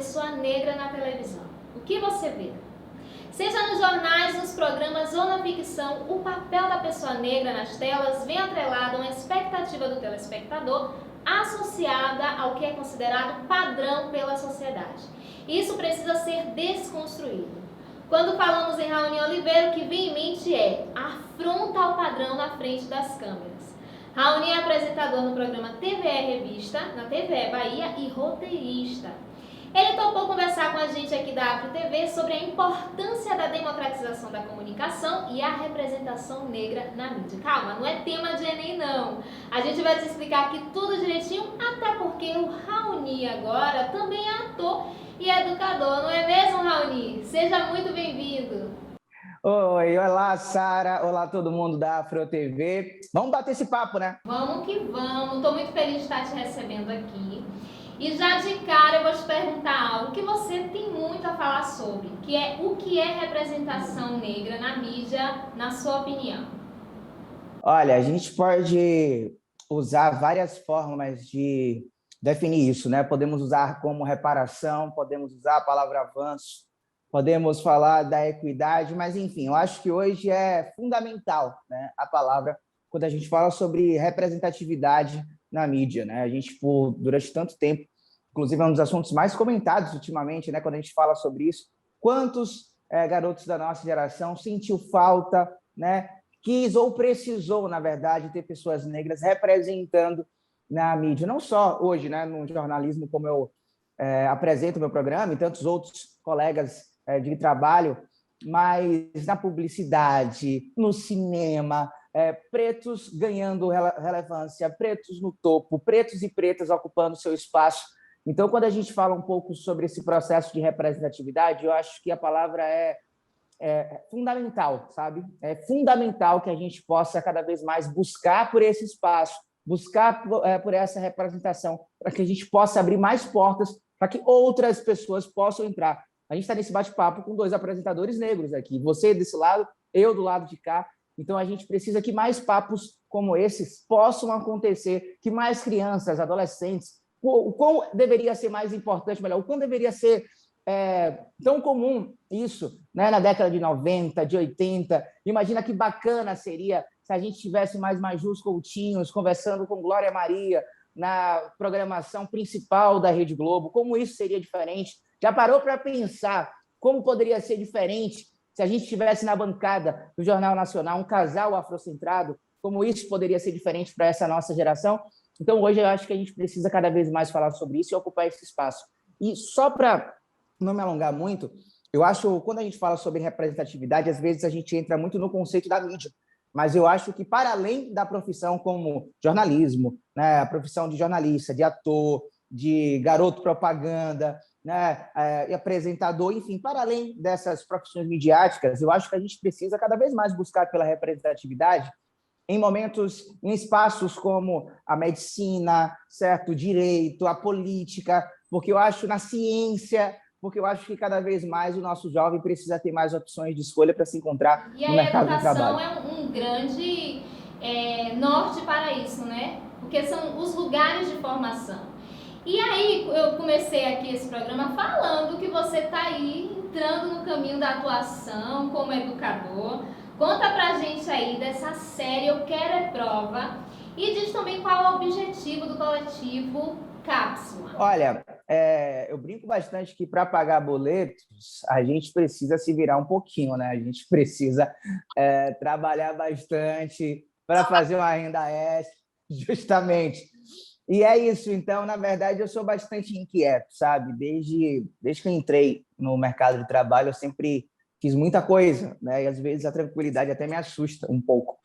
pessoa negra na televisão? O que você vê? Seja nos jornais, nos programas ou na ficção, o papel da pessoa negra nas telas vem atrelado a uma expectativa do telespectador associada ao que é considerado padrão pela sociedade. Isso precisa ser desconstruído. Quando falamos em Raoni Oliveira, o que vem em mente é afronta ao padrão na frente das câmeras. Raoni é apresentador no programa TVE Revista, na TVE Bahia, e roteirista. Ele topou conversar com a gente aqui da Afro TV sobre a importância da democratização da comunicação e a representação negra na mídia. Calma, não é tema de Enem, não. A gente vai te explicar aqui tudo direitinho, até porque o Raoni agora também é ator e educador, não é mesmo, Raoni? Seja muito bem-vindo. Oi, olá, Sara. Olá, todo mundo da Afro TV. Vamos bater esse papo, né? Vamos que vamos. Estou muito feliz de estar te recebendo aqui. E já de cara eu vou te perguntar algo que você tem muito a falar sobre, que é o que é representação negra na mídia, na sua opinião? Olha, a gente pode usar várias formas de definir isso, né? Podemos usar como reparação, podemos usar a palavra avanço, podemos falar da equidade, mas, enfim, eu acho que hoje é fundamental, né, a palavra quando a gente fala sobre representatividade na mídia, né? A gente, durante tanto tempo, inclusive é um dos assuntos mais comentados ultimamente, né, quando a gente fala sobre isso, quantos garotos da nossa geração sentiu falta, né, quis ou precisou, na verdade, ter pessoas negras representando na mídia, não só hoje, né, no jornalismo, como eu apresento o meu programa e tantos outros colegas de trabalho, mas na publicidade, no cinema, pretos ganhando relevância, pretos no topo, pretos e pretas ocupando seu espaço. Então, quando a gente fala um pouco sobre esse processo de representatividade, eu acho que a palavra é fundamental, sabe? É fundamental que a gente possa cada vez mais buscar por esse espaço, buscar por essa representação, para que a gente possa abrir mais portas para que outras pessoas possam entrar. A gente está nesse bate-papo com dois apresentadores negros aqui, você desse lado, eu do lado de cá. Então, a gente precisa que mais papos como esses possam acontecer, que mais crianças, adolescentes, o quão deveria ser mais importante, melhor, o quão deveria ser tão comum isso, né, na década de 90, de 80. Imagina que bacana seria se a gente tivesse mais Majus Coutinhos conversando com Glória Maria na programação principal da Rede Globo, como isso seria diferente? Já parou para pensar como poderia ser diferente se a gente tivesse na bancada do Jornal Nacional um casal afrocentrado? Como isso poderia ser diferente para essa nossa geração? Então, hoje, eu acho que a gente precisa cada vez mais falar sobre isso e ocupar esse espaço. E só para não me alongar muito, eu acho que quando a gente fala sobre representatividade, às vezes a gente entra muito no conceito da mídia, mas eu acho que para além da profissão como jornalismo, né, a profissão de jornalista, de ator, de garoto propaganda, né, e apresentador, enfim, para além dessas profissões midiáticas, eu acho que a gente precisa cada vez mais buscar pela representatividade em momentos, em espaços como a medicina, certo, o direito, a política, porque eu acho na ciência, porque eu acho que cada vez mais o nosso jovem precisa ter mais opções de escolha para se encontrar no mercado de trabalho. E a educação é um grande norte para isso, né? Porque são os lugares de formação. E aí eu comecei aqui esse programa falando que você está aí entrando no caminho da atuação como educador. Conta pra gente aí dessa série Eu Quero é Prova e diz também qual é o objetivo do coletivo Cápsula. Olha, eu brinco bastante que para pagar boletos a gente precisa se virar um pouquinho, né? A gente precisa trabalhar bastante para fazer uma renda extra, justamente. E é isso. Então, na verdade, eu sou bastante inquieto, sabe? Desde que eu entrei no mercado de trabalho, eu sempre fiz muita coisa, né? E às vezes a tranquilidade até me assusta um pouco.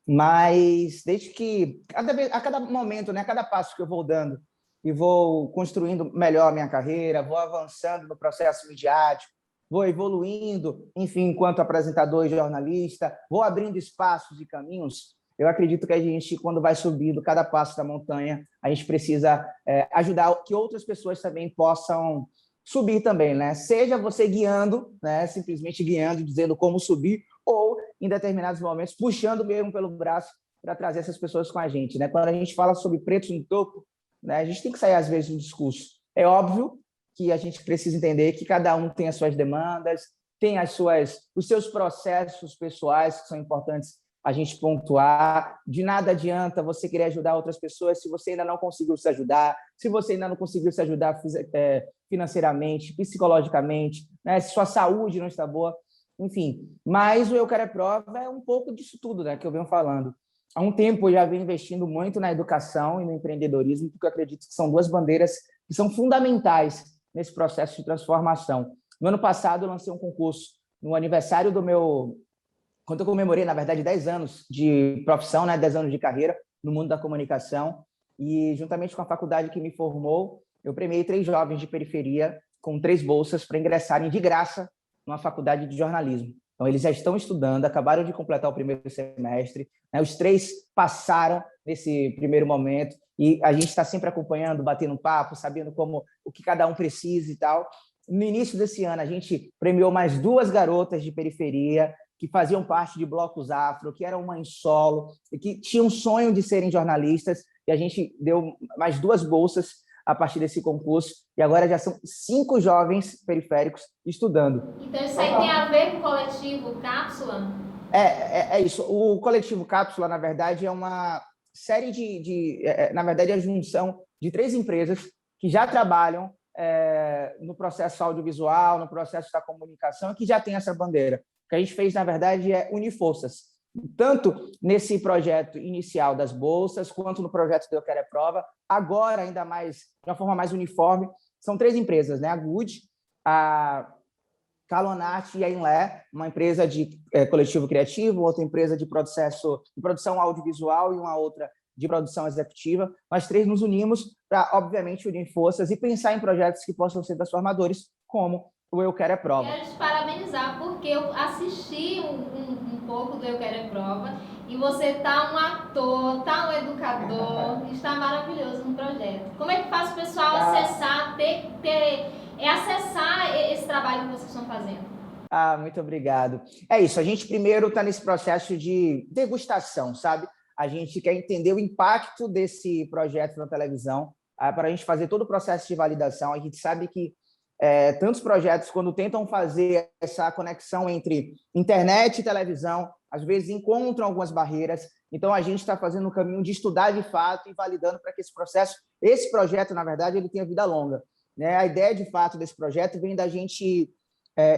Mas desde que, a cada momento, né? A cada passo que eu vou dando e vou construindo melhor a minha carreira, vou avançando no processo midiático, vou evoluindo, enfim, enquanto apresentador e jornalista, vou abrindo espaços e caminhos. Eu acredito que a gente, quando vai subindo cada passo da montanha, a gente precisa ajudar que outras pessoas também possam subir também, né? Seja você guiando, né? Simplesmente guiando, dizendo como subir, ou, em determinados momentos, puxando mesmo pelo braço para trazer essas pessoas com a gente, né? Quando a gente fala sobre pretos no topo, né, a gente tem que sair, às vezes, do discurso. É óbvio que a gente precisa entender que cada um tem as suas demandas, tem os seus processos pessoais que são importantes a gente pontuar. De nada adianta você querer ajudar outras pessoas se você ainda não conseguiu se ajudar, se você ainda não conseguiu se ajudar financeiramente, psicologicamente, né? Se sua saúde não está boa, enfim. Mas o Eu Quero é Prova é um pouco disso tudo, né, que eu venho falando. Há um tempo eu já venho investindo muito na educação e no empreendedorismo, porque eu acredito que são duas bandeiras que são fundamentais nesse processo de transformação. No ano passado, eu lancei um concurso no aniversário quando eu comemorei, na verdade, 10 anos de profissão, né, 10 anos de carreira no mundo da comunicação, e juntamente com a faculdade que me formou, eu premiei 3 jovens de periferia com 3 bolsas para ingressarem de graça numa faculdade de jornalismo. Então, eles já estão estudando, acabaram de completar o primeiro semestre, né? Os 3 passaram nesse primeiro momento e a gente está sempre acompanhando, batendo papo, sabendo o que cada um precisa e tal. No início desse ano, a gente premiou mais 2 garotas de periferia que faziam parte de blocos afro, que eram mães solo e que tinham um sonho de serem jornalistas, e a gente deu mais 2 bolsas a partir desse concurso, e agora já são 5 jovens periféricos estudando. Então, isso aí tem a ver com o coletivo Cápsula? É isso. O coletivo Cápsula, na verdade, é uma série na verdade, é a junção de 3 empresas que já trabalham no processo audiovisual, no processo da comunicação, que já tem essa bandeira. O que a gente fez, na verdade, é unir forças, tanto nesse projeto inicial das bolsas, quanto no projeto do Eu Quero é Prova, agora ainda mais, de uma forma mais uniforme. São 3 empresas, né? A Good, a Calonat e a Inlé, uma empresa de coletivo criativo, outra empresa de produção audiovisual e uma outra de produção executiva. Nós 3 nos unimos para, obviamente, unir forças e pensar em projetos que possam ser transformadores, como o Eu Quero é Prova. Quero te parabenizar, porque eu assisti um pouco do Eu Quero é Prova e você tá um ator, tá um educador, está maravilhoso no projeto. Como é que faz o pessoal acessar, acessar esse trabalho que vocês estão fazendo? Muito obrigado. É isso, a gente primeiro está nesse processo de degustação, sabe? A gente quer entender o impacto desse projeto na televisão, para a gente fazer todo o processo de validação. A gente sabe que tantos projetos, quando tentam fazer essa conexão entre internet e televisão, às vezes encontram algumas barreiras. Então, a gente está fazendo um caminho de estudar de fato e validando para que esse projeto, na verdade, ele tenha vida longa, né? A ideia, de fato, desse projeto vem da gente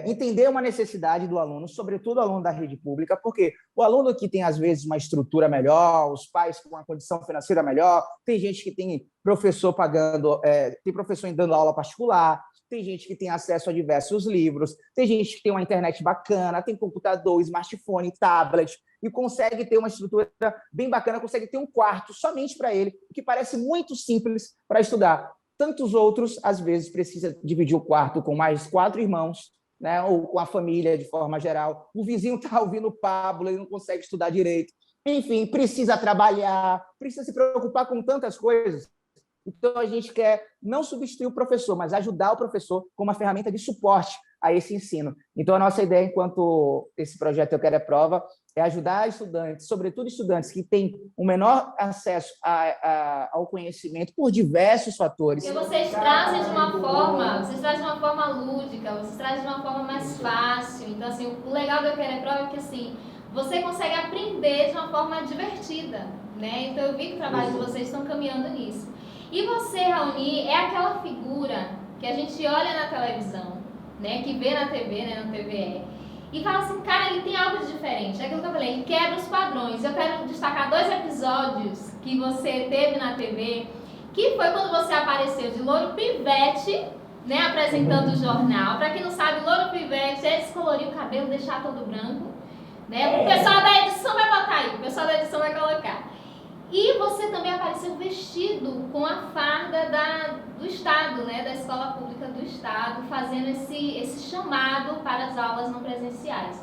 entender uma necessidade do aluno, sobretudo o aluno da rede pública, porque o aluno que tem, às vezes, uma estrutura melhor, os pais com uma condição financeira melhor, tem gente que tem professor tem professor dando aula particular, tem gente que tem acesso a diversos livros, tem gente que tem uma internet bacana, tem computador, smartphone, tablet, e consegue ter uma estrutura bem bacana, consegue ter um quarto somente para ele, o que parece muito simples para estudar. Tantos outros, às vezes, precisam dividir o quarto com mais 4 irmãos, né? Ou com a família de forma geral. O vizinho está ouvindo o Pablo, ele não consegue estudar direito. Enfim, precisa trabalhar, precisa se preocupar com tantas coisas. Então, a gente quer não substituir o professor, mas ajudar o professor como uma ferramenta de suporte a esse ensino. Então, a nossa ideia, enquanto esse projeto Eu Quero é Prova, é ajudar estudantes, sobretudo estudantes que têm um menor acesso ao conhecimento por diversos fatores. Porque vocês trazem de uma forma lúdica, vocês trazem de uma forma mais fácil. Então, assim, o legal do Eu Quero é Prova é que, assim, você consegue aprender de uma forma divertida, né? Então, eu vi que o trabalho de vocês estão caminhando nisso. E você, Raoni, é aquela figura que a gente olha na televisão, né, que vê na TV, né, no TVE, e fala assim, cara, ele tem algo de diferente. É aquilo que eu falei, ele quebra os padrões. Eu quero destacar 2 episódios que você teve na TV, que foi quando você apareceu de Louro Pivete, né, apresentando o jornal. Para quem não sabe, Louro Pivete é descolorir o cabelo, deixar todo branco, né? O pessoal da edição vai botar aí, o pessoal da edição vai colocar. E você também apareceu vestido com a farda do Estado, né, da Escola Pública do Estado, fazendo esse chamado para as aulas não presenciais.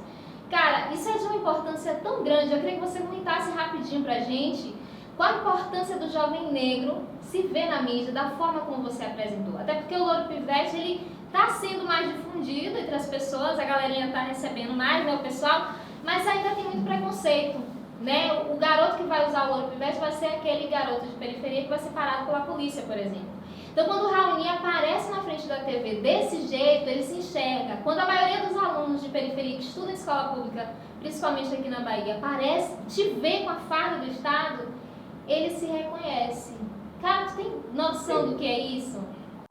Cara, isso é de uma importância tão grande. Eu queria que você comentasse rapidinho pra gente qual a importância do jovem negro se ver na mídia, da forma como você apresentou. Até porque o Louro Pivete, ele está sendo mais difundido entre as pessoas, a galerinha está recebendo mais, né, o pessoal, mas ainda tem muito preconceito. Né? O garoto que vai usar o Louro Pivete vai ser aquele garoto de periferia que vai ser parado pela polícia, por exemplo. Então, quando o Raoni aparece na frente da TV desse jeito, ele se enxerga. Quando a maioria dos alunos de periferia que estudam em escola pública, principalmente aqui na Bahia, aparece, te vê com a farda do Estado, ele se reconhece. Cara, tu tem noção do que é isso?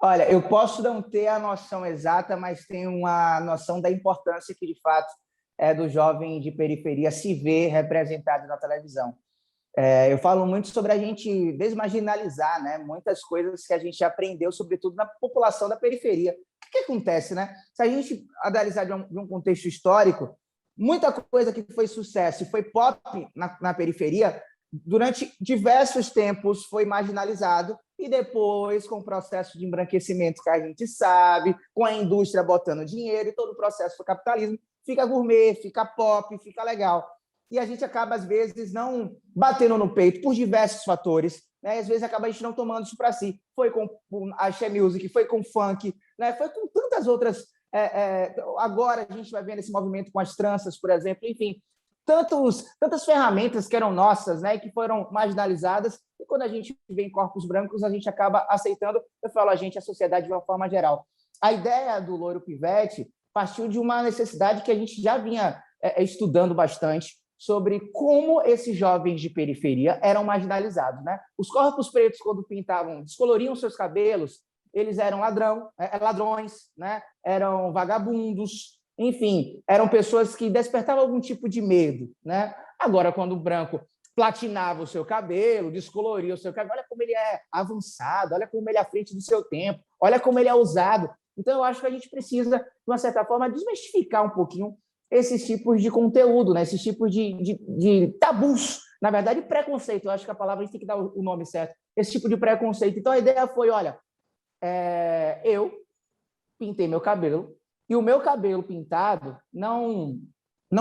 Olha, eu posso não ter a noção exata, mas tenho uma noção da importância que, de fato, é do jovem de periferia se ver representado na televisão. Eu falo muito sobre a gente desmarginalizar, né, muitas coisas que a gente aprendeu, sobretudo na população da periferia. O que acontece, né? Se a gente analisar de um contexto histórico, muita coisa que foi sucesso e foi pop na periferia, durante diversos tempos foi marginalizado e depois, com o processo de embranquecimento que a gente sabe, com a indústria botando dinheiro e todo o processo do capitalismo, fica gourmet, fica pop, fica legal. E a gente acaba, às vezes, não batendo no peito por diversos fatores, né? Às vezes acaba a gente não tomando isso para si. Foi com axé music, foi com funk, né? Foi com tantas outras... agora a gente vai vendo esse movimento com as tranças, por exemplo, enfim, tantas ferramentas que eram nossas, né, que foram marginalizadas, e quando a gente vê em corpos brancos, a gente acaba aceitando, eu falo a sociedade de uma forma geral. A ideia do Loiro Pivete partiu de uma necessidade que a gente já vinha estudando bastante, sobre como esses jovens de periferia eram marginalizados, né? Os corpos pretos, quando pintavam, descoloriam seus cabelos, eles eram ladrões, né? Eram vagabundos, enfim, eram pessoas que despertavam algum tipo de medo, né? Agora, quando o branco platinava o seu cabelo, descoloria o seu cabelo, olha como ele é avançado, olha como ele é à frente do seu tempo, olha como ele é ousado. Então, eu acho que a gente precisa, de uma certa forma, desmistificar um pouquinho esses tipos de conteúdo, né? Esses tipos de tabus, na verdade, preconceito. Eu acho que a palavra a gente tem que dar o nome certo. Esse tipo de preconceito. Então, a ideia foi, olha, eu pintei meu cabelo, e o meu cabelo pintado não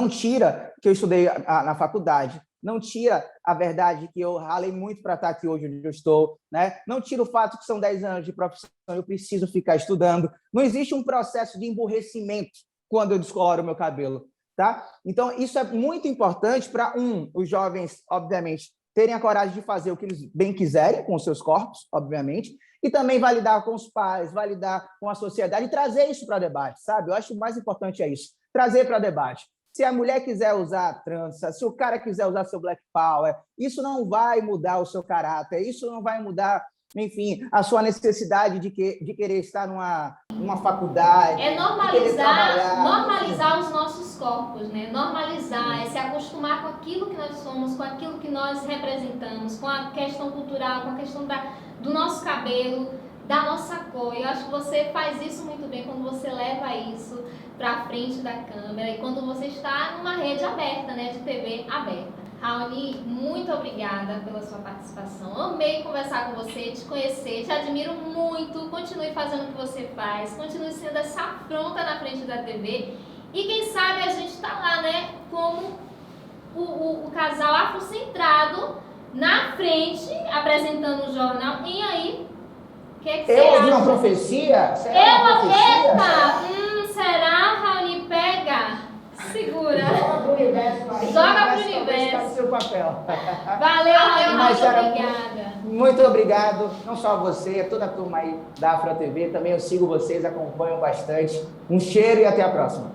tira que eu estudei na faculdade, não tira a verdade que eu ralei muito para estar aqui hoje onde eu estou, né? Não tira o fato que são 10 anos de profissão, eu preciso ficar estudando. Não existe um processo de emburrecimento quando eu descoloro o meu cabelo, tá? Então, isso é muito importante para, os jovens, obviamente, terem a coragem de fazer o que eles bem quiserem com os seus corpos, obviamente, e também validar com os pais, validar com a sociedade e trazer isso para debate, sabe? Eu acho que o mais importante é isso, trazer para debate. Se a mulher quiser usar trança, se o cara quiser usar seu Black Power, isso não vai mudar o seu caráter, isso não vai mudar, enfim, a sua necessidade de querer estar numa faculdade. É normalizar os nossos corpos, né? Normalizar, é se acostumar com aquilo que nós somos, com aquilo que nós representamos, com a questão cultural, com a questão do nosso cabelo, da nossa cor. Eu acho que você faz isso muito bem quando você leva isso para frente da câmera e quando você está numa rede aberta, né, de TV aberta. Raoni, muito obrigada pela sua participação. Amei conversar com você, te conhecer, te admiro muito. Continue fazendo o que você faz, continue sendo essa afronta na frente da TV. E quem sabe a gente está lá, né, como o casal afrocentrado na frente, apresentando o jornal. E aí, o que você acha? Eu ouvi uma profecia? Será Raoni? Pega? Segura. Joga pro universo aí. Joga pro universo. Seu papel. Valeu, Raoni. Muito obrigada. Muito obrigado, não só a você, a toda a turma aí da Afro TV. Também eu sigo vocês, acompanho bastante. Um cheiro e até a próxima.